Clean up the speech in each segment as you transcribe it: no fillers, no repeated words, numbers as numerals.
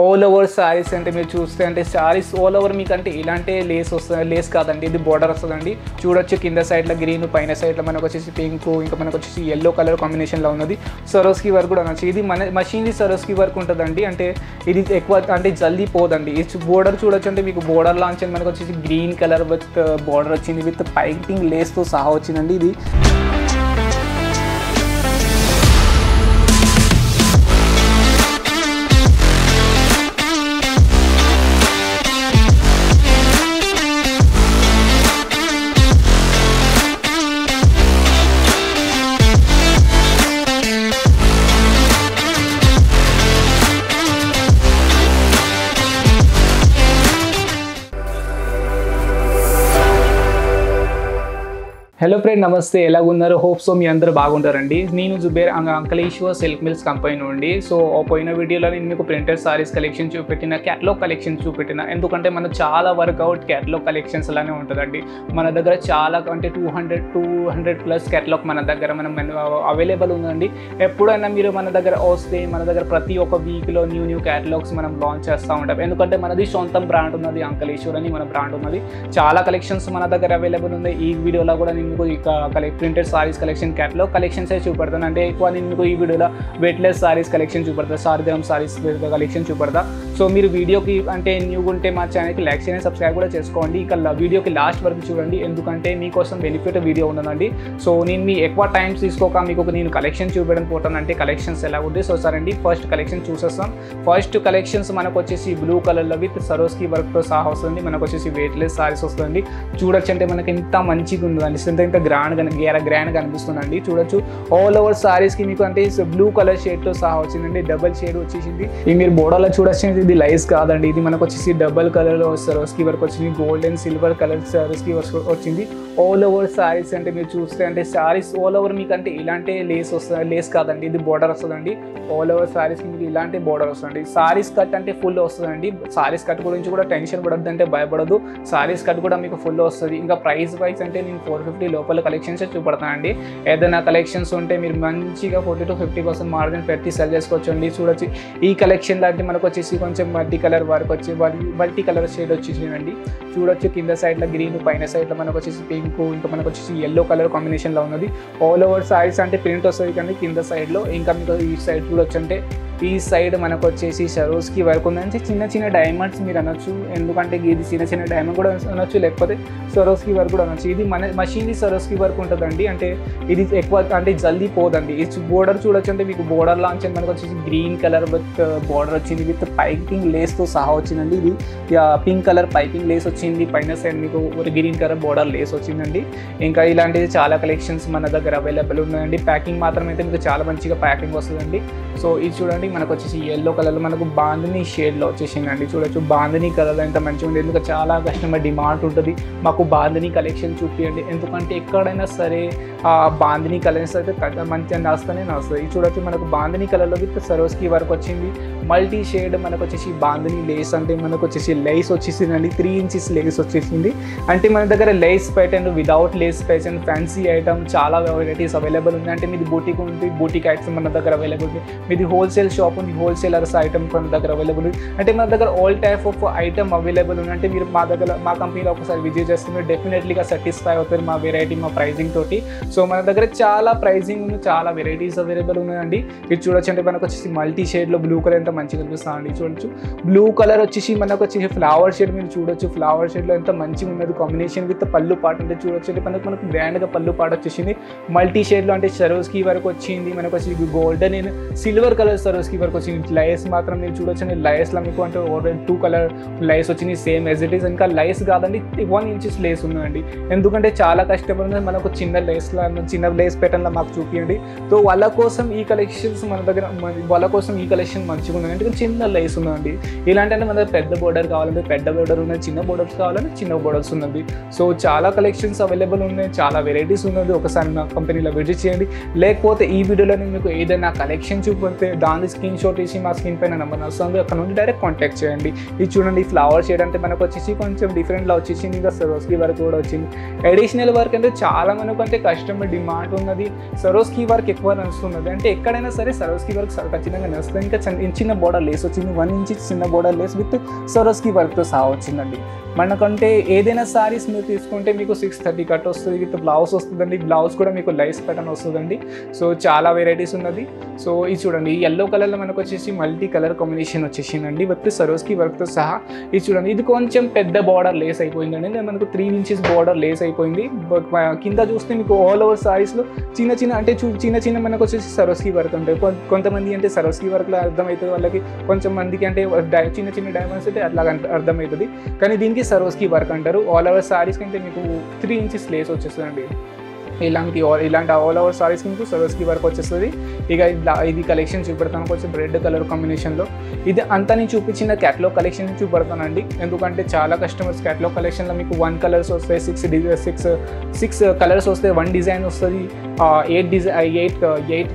All over saris అంటే మీరు చూస్తే అంటే సారీస్ ఆల్ ఓవర్ మీకు అంటే ఇలాంటి లేస్ వస్తుంది, లేస్ కాదండి, ఇది బోర్డర్ వస్తుందండి. చూడొచ్చు కింద సైడ్లో గ్రీన్, పైన సైడ్లో మనకు వచ్చేసి పింక్, ఇంకా మనకు వచ్చేసి ఎల్లో కలర్ కాంబినేషన్లో ఉన్నది. సరోస్కి వర్క్ కూడా అనొచ్చు. ఇది మన మషిన్ది సరోస్కి వర్క్ ఉంటుందండి. అంటే ఇది ఎక్కువ అంటే జల్దీ పోదండి. ఇది బోర్డర్ చూడొచ్చు అంటే మీకు బోర్డర్ లాంచ్ మనకు వచ్చేసి గ్రీన్ కలర్ విత్ బోర్డర్ వచ్చింది, విత్ పైపింగ్ లేస్తో సహా వచ్చిందండి. ఇది హలో ఫ్రెండ్, నమస్తే, ఎలా ఉన్నారు? హోప్ సో మీ అందరూ బాగుంటారండి. నేను Zubair Ankleshwar silk mills company నుండి. సో పోయిన వీడియోలో నేను మీకు ప్రింటెడ్ సారీస్ కలెక్షన్ చూపెట్టిన, క్యాటలాగ్ కలెక్షన్ చూపెట్టిన. ఎందుకంటే మన చాలా వర్కౌట్ క్యాటలాగ్ కలెక్షన్స్ అలానే ఉంటుందండి. మన దగ్గర చాలా అంటే 200 ప్లస్ క్యాటలాగ్ మన దగ్గర అవైలబుల్ ఉందండి. ఎప్పుడైనా మీరు మన దగ్గర వస్తే మన దగ్గర ప్రతి ఒక్క వీక్లో న్యూ క్యాటలాగ్స్ మనం లాంచ్ చేస్తూ ఉంటాం. ఎందుకంటే మనది సొంతం బ్రాండ్ ఉన్నది, అంకలేశ్వర్ అని మన బ్రాండ్ ఉన్నది. చాలా కలెక్షన్స్ మన దగ్గర అవైలబుల్ ఉంది. ఈ వీడియోలో కూడా నేను మీకు printed saris collection catalogue collections చూపెడతాను. అంటే ఎక్కువ నేను మీకు ఈ వీడియోలో వెయిట్లెస్ సారీస్ కలెక్షన్ చూపెడతా, సారీగ్రామ్ సారీస్ కలెక్షన్ చూపెడతా. సో మీరు వీడియోకి అంటే న్యూగా ఉంటే మా ఛానల్కి లైక్ చేయండి, సబ్స్క్రైబ్ కూడా చేసుకోండి. ఇక వీడియోకి లాస్ట్ వరకు చూడండి, ఎందుకంటే మీకోసం బెనిఫిట్ వీడియో ఉన్నదండి. సో నేను మీ ఎక్కువ టైమ్స్ తీసుకోక మీకు నేను కలెక్షన్ చూపెట్టడం పోతానంటే కలెక్షన్స్ ఎలా ఉంది. సో సరే అండి, ఫస్ట్ కలెక్షన్ చూసేస్తాం. ఫస్ట్ కలెక్షన్స్ మనకు వచ్చేసి బ్లూ కలర్లో విత్ సరోస్కి వర్క్తో సహా వస్తుంది. మనకు వచ్చేసి వెయిట్లెస్ సారీస్ వస్తుంది. చూడొచ్చు అంటే మనకి ఎంత మంచిగా ఉందండి, ఇంత గ్రాండ్గా అనిపిస్తుందండి. చూడొచ్చు ఆల్ ఓవర్ సారీస్కి మీకు అంటే బ్లూ కలర్ షేడ్తో సహా వచ్చిందండి. డబల్ షేడ్ వచ్చేసింది. ఇది మీరు బోర్డర్లో చూడొచ్చు, ఇది లైస్ కాదండి, ఇది మనకు వచ్చేసి డబల్ కలర్లో సరోస్కి వర్క్ వచ్చింది. Gold and silver colour సరోస్కి work వచ్చింది. ఆల్ ఓవర్ సారీస్ అంటే మీరు చూస్తే అంటే సారీస్ ఆల్ ఓవర్ మీకు అంటే ఇలాంటి లేస్ వస్తుంది, లేస్ కాదండి, ఇది బోర్డర్ వస్తుందండి. ఆల్ ఓవర్ సారీస్కి మీకు ఇలాంటి బోర్డర్ వస్తుంది. సారీస్ కట్ అంటే ఫుల్ వస్తుందండి. సారీస్ కట్ గురించి కూడా టెన్షన్ పడద్దు, అంటే భయపడదు. సారీస్ కట్ కూడా మీకు ఫుల్ వస్తుంది. ఇంకా ప్రైస్ వైజ్ అంటే నేను 450 లోపల కలెక్షన్స్ చూపడతానండి. ఏదైనా కలెక్షన్స్ ఉంటే మీరు మంచిగా 40 to 50% మార్జిన్ పెట్టి సెల్ చేసుకోవచ్చు అండి. చూడొచ్చు ఈ కలెక్షన్ లాంటి మనకు వచ్చేసి కొంచెం మల్టీ కలర్ వర్క్ వచ్చి మల్టీ కలర్ షేడ్ వచ్చేసిందండి. చూడొచ్చు కింద సైడ్లో గ్రీన్, పైన సైడ్లో మనకు వచ్చేసి పింక్, ఇంకా మనకు వచ్చేసి ఎల్లో కలర్ కాంబినేషన్లో ఉన్నది. ఆల్ ఓవర్ సారీస్ అంటే ప్రింట్ వస్తుంది కానీ కింద సైడ్లో. ఇంకా మీకు ఈ సైడ్ చూడొచ్చు అంటే ఈ సైడ్ మనకు వచ్చేసి సరోస్కి వర్క్ ఉందంటే చిన్న డైమండ్స్ మీరు అనొచ్చు. ఎందుకంటే ఇది చిన్న డైమండ్ కూడా అనొచ్చు, లేకపోతే సరోస్కి వర్క్ కూడా అనొచ్చు. ఇది మన మషిన్ది సరోస్కి వర్క్ ఉంటుందండి. అంటే ఇది ఎక్కువ అంటే జల్దీ పోదండి. ఇది బోర్డర్ చూడొచ్చు అంటే మీకు బోర్డర్ లాంచ్ మనకు వచ్చేసి గ్రీన్ కలర్ విత్ బోర్డర్ వచ్చింది, విత్ పైపింగ్ లేస్తో సహా వచ్చిందండి. ఇది పింక్ కలర్ పైపింగ్ లేస్ వచ్చింది. పైన సైడ్ మీకు గ్రీన్ కలర్ బోర్డర్ లేస్ వచ్చిందండి. ఇంకా ఇలాంటిది చాలా కలెక్షన్స్ మన దగ్గర అవైలబుల్ ఉన్నాయండి. ప్యాకింగ్ మాత్రం అయితే మీకు చాలా మంచిగా ప్యాకింగ్ వస్తుందండి. సో ఇది చూడండి మనకు వచ్చేసి ఎల్లో కలర్లో మనకు బాందిని షేడ్లో వచ్చేసిందండి. చూడొచ్చు బాందిని కలర్ ఎంత మంచిగా ఉంది. ఎందుకంటే చాలా కస్టమర్ డిమాండ్ ఉంటుంది, మాకు బాందిని కలెక్షన్ చూపించండి. ఎందుకంటే ఎక్కడైనా సరే బాందిని కలర్స్ అయితే మంచిగా నస్తానే నస్తుంది. చూడొచ్చు మనకు బాందిని కలర్లో విత్ సరోస్కి వర్క్ వచ్చింది. మల్టీ షేడ్ మనకు వచ్చేసి బాందిని లేస్ అంటే మనకు వచ్చేసి లేస్ వచ్చేసిందండి. 3 inches లేస్ వచ్చేసింది. అంటే మన దగ్గర Lay's pattern, without Lay's pattern, fancy item చాలా వెరైటీస్ అవైలబుల్ ఉంది. అంటే మీది బూటిక్ ఉంది, బూటిక్ ఐటమ్స్ మన దగ్గర అవైలబుల్ ఉంది. మీది హోల్సేల్ షాప్ ఉంది, హోల్సేలర్స్ ఐటమ్ మన దగ్గర అవైలబుల్ ఉంది. అంటే మన దగ్గర all type of item available ఉంది. అంటే మీరు మా కంపెనీలో ఒకసారి విజిట్ చేస్తే మీరు డెఫినెట్లీగా సాటిస్ఫై అవుతారు మా వెరైటీ, మా ప్రైజింగ్ తోటి. సో మన దగ్గర చాలా ప్రైజింగ్, చాలా వెరైటీస్ అవైలబుల్ ఉన్నాయండి. ఇది చూడొచ్చు అంటే మనకు వచ్చేసి మల్టీ షేడ్లో బ్లూ కలర్ ఎంత మంచిగా కనిపిస్తుంది అండి. చూడొచ్చు బ్లూ కలర్ వచ్చేసి మనకు వచ్చేసి ఫ్లవర్ షేడ్ మీరు చూడొచ్చు. ఫ్లవర్ షేడ్లో ఎంత మంచిగా ఉన్నది కాంబినేషన్ విత్ పళ్ళు పాట. అంటే చూడొచ్చు అంటే మనకు గ్రాండ్గా పళ్ళు పాట వచ్చేసింది. మల్టీ షేడ్లో అంటే సరోస్కి వరకు వచ్చింది. మనకు వచ్చి గోల్డెన్ అండ్ సిల్వర్ కలర్ సరోస్కి వరకు వచ్చింది. లైస్ మాత్రం మీరు చూడొచ్చు అండి. లైస్లో మీకు అంటే 2 కలర్ లైస్ వచ్చింది, సేమ్ యాజ్ ఇట్ ఈస్. ఇంకా లైస్ కాదండి, 1 inches లేస్ ఉందండి. ఎందుకంటే చాలా కస్టమర్ ఉంది, మనకు చిన్న లేస్ ప్యాటర్న్లో మాకు చూపించండి. సో వాళ్ళ కోసం ఈ కలెక్షన్స్ మన దగ్గర, వాళ్ళ కోసం ఈ కలెక్షన్ మంచిగా ఉంది. ఎందుకంటే చిన్న లేస్ ఉందండి. ఇలాంటి అంటే మన దగ్గర పెద్ద బోర్డర్ కావాలంటే పెద్ద బోర్డర్ ఉన్నది, చిన్న బోర్డర్స్ కావాలంటే చిన్న బోర్డర్స్ ఉన్నది. సో చాలా కలెక్షన్స్ అవైలబుల్ ఉన్నాయి, చాలా వెరైటీస్ ఉన్నది. ఒకసారి నా కంపెనీలో విజిట్ చేయండి. లేకపోతే ఈ వీడియోలో మీకు ఏదైనా కలెక్షన్ చూపితే దాన్ని స్క్రీన్ షాట్ తీసి మా స్క్రీన్ పైన నెంబర్ వస్తుంది, అక్కడ నుండి డైరెక్ట్ కాంటాక్ట్ చేయండి. ఇది చూడండి ఫ్లవర్ షేడ్ అంటే మనకు వచ్చేసి కొంచెం డిఫరెంట్లా వచ్చేసింది, ఇంకా సరోస్కి వర్క్ కూడా వచ్చింది. అడిషనల్ వర్క్ అంటే చాలా మనకు అంటే కస్టమర్ డిమాండ్ ఉన్నది, సరోస్కి వర్క్ ఎక్కువ నడుస్తున్నది. అంటే ఎక్కడైనా సరే సరోస్కి వర్క్ ఖచ్చితంగా నడుస్తుంది. ఇంకా చిన్న బోర్డర్ లేస్ వచ్చింది, 1 ఇంచ్ చిన్న బోర్డర్ లేస్ విత్ సరోస్కి వర్క్తో సహా వచ్చిందండి. మనకంటే ఏదైనా సారీస్ మీరు తీసుకుంటే మీకు 630 కట్ వస్తుంది, విత్ బ్లౌజ్ వస్తుందండి. బ్లౌజ్ కూడా మీకు లైస్ ప్యాటర్న్ వస్తుందండి. సో చాలా వెరైటీస్ ఉన్నది. సో ఇది చూడండి ఎల్లో కలర్లో మనకు వచ్చేసి మల్టీ కలర్ కాంబినేషన్ వచ్చేసిందండి విత్ సరోస్కి వర్క్తో సహా. ఇది చూడండి ఇది కొంచెం పెద్ద బార్డర్ లేస్ అయిపోయిందండి, మనకు 3 ఇంచెస్ బార్డర్ లేస్ అయిపోయింది. కింద చూస్తే మీకు ఆల్ ఓవర్ సారీస్లో చిన్న చిన్న మనకు వచ్చేసి సరోస్కి వర్క్ ఉంటాయి. కొంతమంది అంటే సరోస్కి వర్క్లో అర్థమవుతుంది వాళ్ళకి, కొంచెం మందికి అంటే చిన్న డైమండ్స్ అయితే అట్లా అర్థమవుతుంది, కానీ దీనికి సరోస్కి వర్క్ అంటారు. ఆల్ ఓవర్ సారీస్ కంటే మీకు 3 ఇంచెస్ లేస్ వచ్చేస్తుందండి. ఇలాంటి ఆల్ ఓవర్ సారీస్ మీకు సరోస్కి వర్క్ వచ్చేస్తుంది. ఇక ఇది కలెక్షన్ చూపెడతాను కొంచెం రెడ్ కలర్ కాంబినేషన్లో. ఇది అంతా నేను చూపించిన క్యాటలాగ్ కలెక్షన్ చూపెడతానండి, ఎందుకంటే చాలా కస్టమర్స్ క్యాటలాగ్ కలెక్షన్లో మీకు 1 కలర్స్ వస్తాయి, 6 కలర్స్ వస్తాయి, 1 డిజైన్ వస్తుంది, 8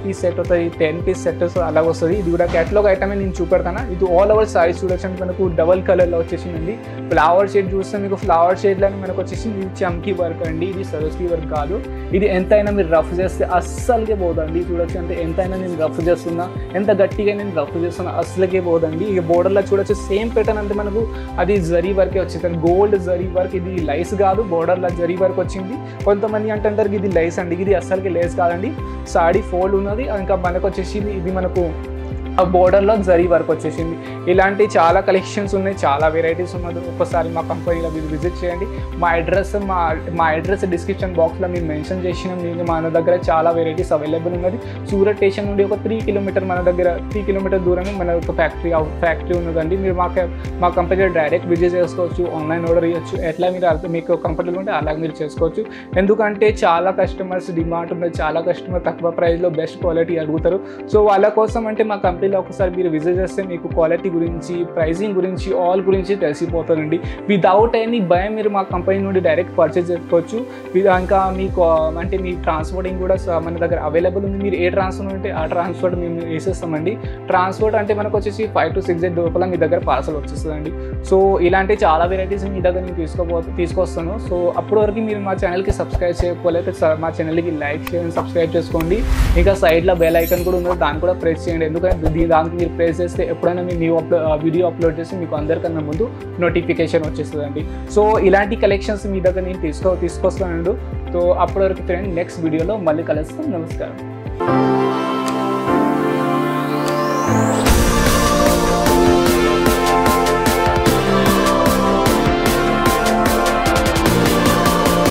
పీస్ సెట్ వస్తుంది, 10 పీస్ సెట్ అలా వస్తుంది. ఇది కూడా క్యాటలాగ్ ఐటమే నేను చూపెడతాను. ఇది ఆల్ ఓవర్ సారీస్ చూడొచ్చు, మనకు డబల్ కలర్లో వచ్చేసిందండి. ఫ్లవర్ షేడ్ చూస్తే మీకు ఫ్లవర్ షేడ్లోనే మనకు వచ్చేసి ఇది చమ్కీ వర్క్ అండి, ఇది సరోస్కి వర్క్ కాదు. ఇది ఎంతైనా మీరు రఫ్ చేస్తే అస్సలకే పోదండి. చూడొచ్చు అంటే ఎంతైనా నేను రఫ్ చేస్తున్నా, ఎంత గట్టిగా నేను రఫ్ చేస్తున్నా అస్సలకే పోదండి. ఇక బోర్డర్లో చూడొచ్చు సేమ్ ప్యాటర్న్ అంటే మనకు అది జరీ వర్కే వచ్చింది, గోల్డ్ జరీ వర్క్. ఇది లైస్ కాదు, బోర్డర్లో జరీ వర్క్ వచ్చింది. కొంతమంది అంటారు ఇది లైస్ అండి, ఇది అస్సలకి లేస్ కాదండి, సాడీ ఫోల్డ్ ఉన్నది. ఇంకా మనకు వచ్చేసి ఇది మనకు ఆ బోర్డర్లో జరీ వర్క్ వచ్చేసింది. ఇలాంటి చాలా కలెక్షన్స్ ఉన్నాయి, చాలా వెరైటీస్ ఉన్నది. ఒక్కసారి మా కంపెనీలో మీరు విజిట్ చేయండి. మా అడ్రస్ డిస్క్రిప్షన్ బాక్స్లో మీరు మెన్షన్ చేసినాం. మన దగ్గర చాలా వెరైటీస్ అవైలబుల్ ఉన్నది. సూరత్ స్టేషన్ నుండి ఒక 3 కిలోమీటర్ మన దగ్గర 3 కిలోమీటర్ దూరమే మన ఒక ఫ్యాక్టరీ ఉన్నదండి. మీరు మా కంపెనీలో డైరెక్ట్ విజిట్ చేసుకోవచ్చు, ఆన్లైన్ ఆర్డర్ ఇవ్వచ్చు, ఎట్లా మీరు మీకు కంఫర్టబుల్ ఉంటే అలాగే మీరు చేసుకోవచ్చు. ఎందుకంటే చాలా కస్టమర్స్ డిమాండ్ ఉన్నది, చాలా కస్టమర్ తక్కువ ప్రైస్లో బెస్ట్ క్వాలిటీ అడుగుతారు. సో వాళ్ళ కోసం అంటే మా కంపెనీలో ఒకసారి మీరు విజిట్ చేస్తే మీకు క్వాలిటీ గురించి, ప్రైసింగ్ గురించి, ఆల్ గురించి తెలిసిపోతుందండి. వితౌట్ ఎనీ భయం మీరు మా కంపెనీ నుండి డైరెక్ట్ పర్చేజ్ చేసుకోవచ్చు. ఇంకా మీకు అంటే మీ ట్రాన్స్పోర్టింగ్ కూడా మన దగ్గర అవైలబుల్ ఉంది. మీరు ఏ ట్రాన్స్పోర్ట్ ఉంటే ఆ ట్రాన్స్పోర్ట్ మేము వేసేస్తామండి. ట్రాన్స్పోర్ట్ అంటే మనకు వచ్చేసి 5 to 6 days లోపల మీ దగ్గర పార్సల్ వచ్చేస్తుందండి. సో ఇలాంటి చాలా వెరైటీస్ మీ దగ్గర నేను తీసుకొస్తాను. సో అప్పటి వరకు మీరు మా ఛానల్కి సబ్స్క్రైబ్ చేయకపోతే మా ఛానల్కి లైక్ చేయండి, సబ్స్క్రైబ్ చేసుకోండి. ఇంకా సైడ్లో బెల్ ఐకాన్ కూడా ఉంది, దాన్ని కూడా ప్రెస్ చేయండి. ఎందుకంటే దానికి మీరు ప్రెస్ చేస్తే ఎప్పుడైనా మీరు వీడియో అప్లోడ్ చేసి మీకు అందరికన్నా ముందు నోటిఫికేషన్ వచ్చేస్తుందండి. సో ఇలాంటి కలెక్షన్స్ మీ దగ్గర నేను తీసుకొస్తానండి. సో అప్పటి వరకు ఫ్రెండ్ నెక్స్ట్ వీడియోలో మళ్ళీ కలుస్తాం. నమస్కారం.